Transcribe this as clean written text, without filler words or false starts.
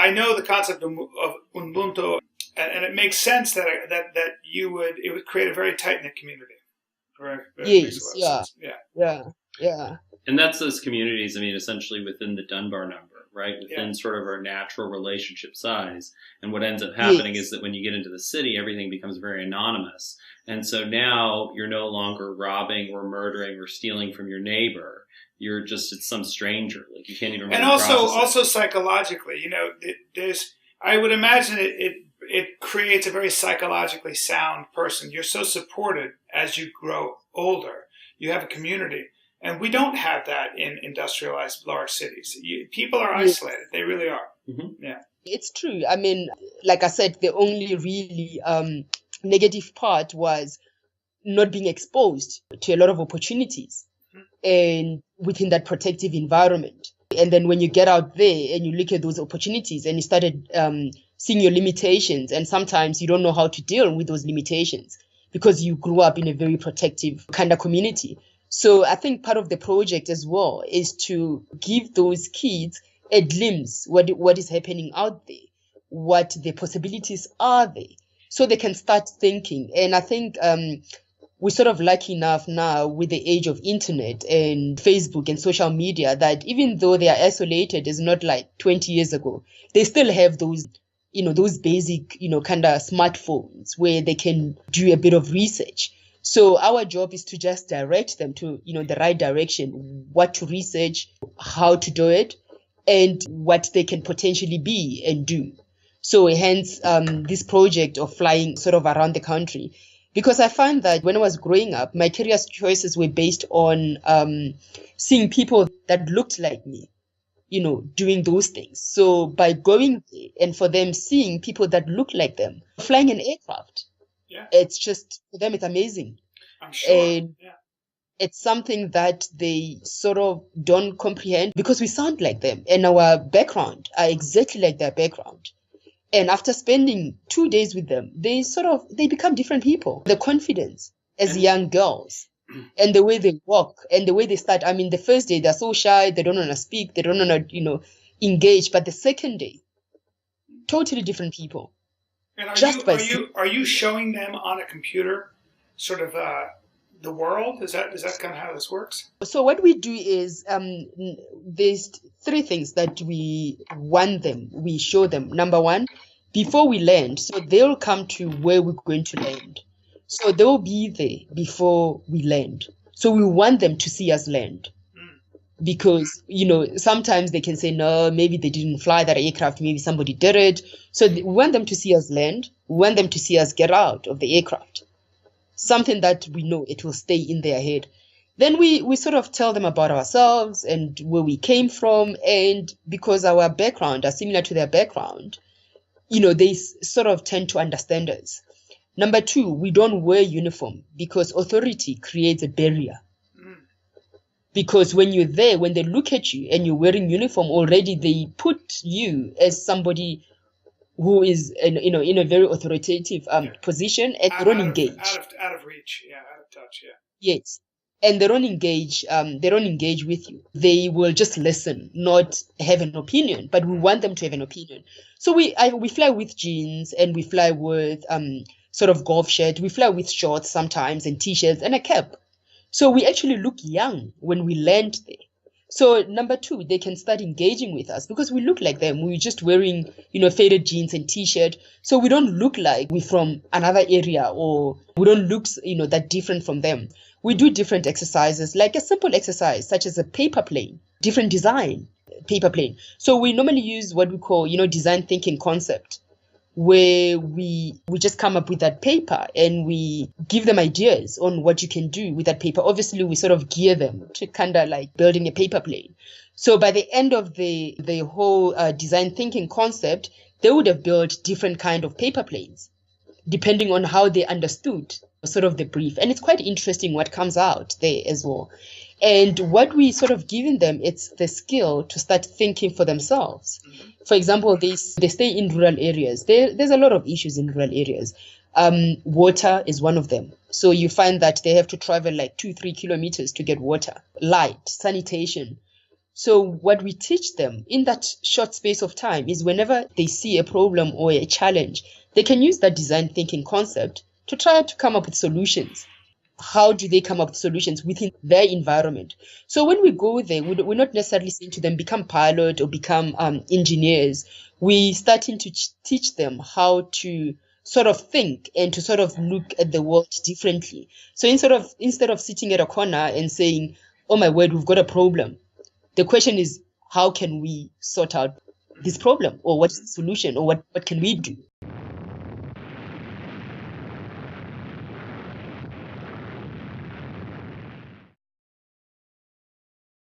I know the concept of Ubuntu, and it makes sense that it would create a very tight knit community. Yes, yeah. And that's those communities, I mean, essentially within the Dunbar number, right? Within sort of our natural relationship size. And what ends up happening is that when you get into the city, everything becomes very anonymous. And so now you're no longer robbing or murdering or stealing from your neighbor. You're just, it's some stranger. Like you can't even really process it. And also psychologically, I would imagine it creates a very psychologically sound person. You're so supported as you grow older. You have a community. And we don't have that in industrialized large cities. People are isolated. They really are. Mm-hmm. Yeah. It's true. I mean, like I said, the only really negative part was not being exposed to a lot of opportunities and within that protective environment. And then when you get out there and you look at those opportunities and you started seeing your limitations, and sometimes you don't know how to deal with those limitations because you grew up in a very protective kind of community. So I think part of the project as well is to give those kids a glimpse what is happening out there, what the possibilities are there, so they can start thinking. And I think we're sort of lucky enough now with the age of internet and Facebook and social media that even though they are isolated, it's not like 20 years ago, they still have those basic, kind of smartphones where they can do a bit of research. So our job is to just direct them to, the right direction, what to research, how to do it, and what they can potentially be and do. So hence this project of flying sort of around the country. Because I find that when I was growing up, my career choices were based on seeing people that looked like me, doing those things. So by going there and for them seeing people that look like them, flying an aircraft, it's just, for them, it's amazing. I'm sure. And it's something that they sort of don't comprehend because we sound like them and our background are exactly like their background. And after spending 2 days with them, they become different people. The confidence as young girls and the way they walk and the way they start. I mean, the first day they're so shy, they don't want to speak, they don't want to, engage. But the second day, totally different people. And are you showing them on a computer sort of the world? Is that kind of how this works? So what we do is there's 3 things that we show them. Number 1, before we land, so they'll come to where we're going to land. So they'll be there before we land. So we want them to see us land. Because, sometimes they can say, no, maybe they didn't fly that aircraft, maybe somebody did it. So we want them to see us land. We want them to see us get out of the aircraft. Something that we know it will stay in their head. Then we sort of tell them about ourselves and where we came from. And because our background are similar to their background, they sort of tend to understand us. Number 2, we don't wear uniform because authority creates a barrier. Because when you're there, when they look at you and you're wearing uniform already, they put you as somebody who is in a very authoritative position, and they don't engage. Out of reach, out of touch, Yes, and they don't engage. They don't engage with you. They will just listen, not have an opinion. But we want them to have an opinion. So we fly with jeans and we fly with sort of golf shirt. We fly with shorts sometimes and t-shirts and a cap. So we actually look young when we land there. So number 2, they can start engaging with us because we look like them. We're just wearing, faded jeans and t-shirt. So we don't look like we're from another area or we don't look, that different from them. We do different exercises, like a simple exercise, such as a paper plane, different design, paper plane. So we normally use what we call, design thinking concept, where we just come up with that paper and we give them ideas on what you can do with that paper. Obviously, we sort of gear them to kind of like building a paper plane. So by the end of the whole design thinking concept, they would have built different kind of paper planes, depending on how they understood sort of the brief. And it's quite interesting what comes out there as well. And what we sort of given them, it's the skill to start thinking for themselves. For example, they stay in rural areas. There's a lot of issues in rural areas. Water is one of them. So you find that they have to travel like 2-3 kilometers to get water, light, sanitation. So what we teach them in that short space of time is whenever they see a problem or a challenge, they can use that design thinking concept to try to come up with solutions. How do they come up with solutions within their environment? So when we go there, we're not necessarily saying to them, become pilot or become engineers. We're starting to teach them how to sort of think and to sort of look at the world differently. So instead of sitting at a corner and saying, oh my word, we've got a problem. The question is, how can we sort out this problem, or what's the solution, or what can we do?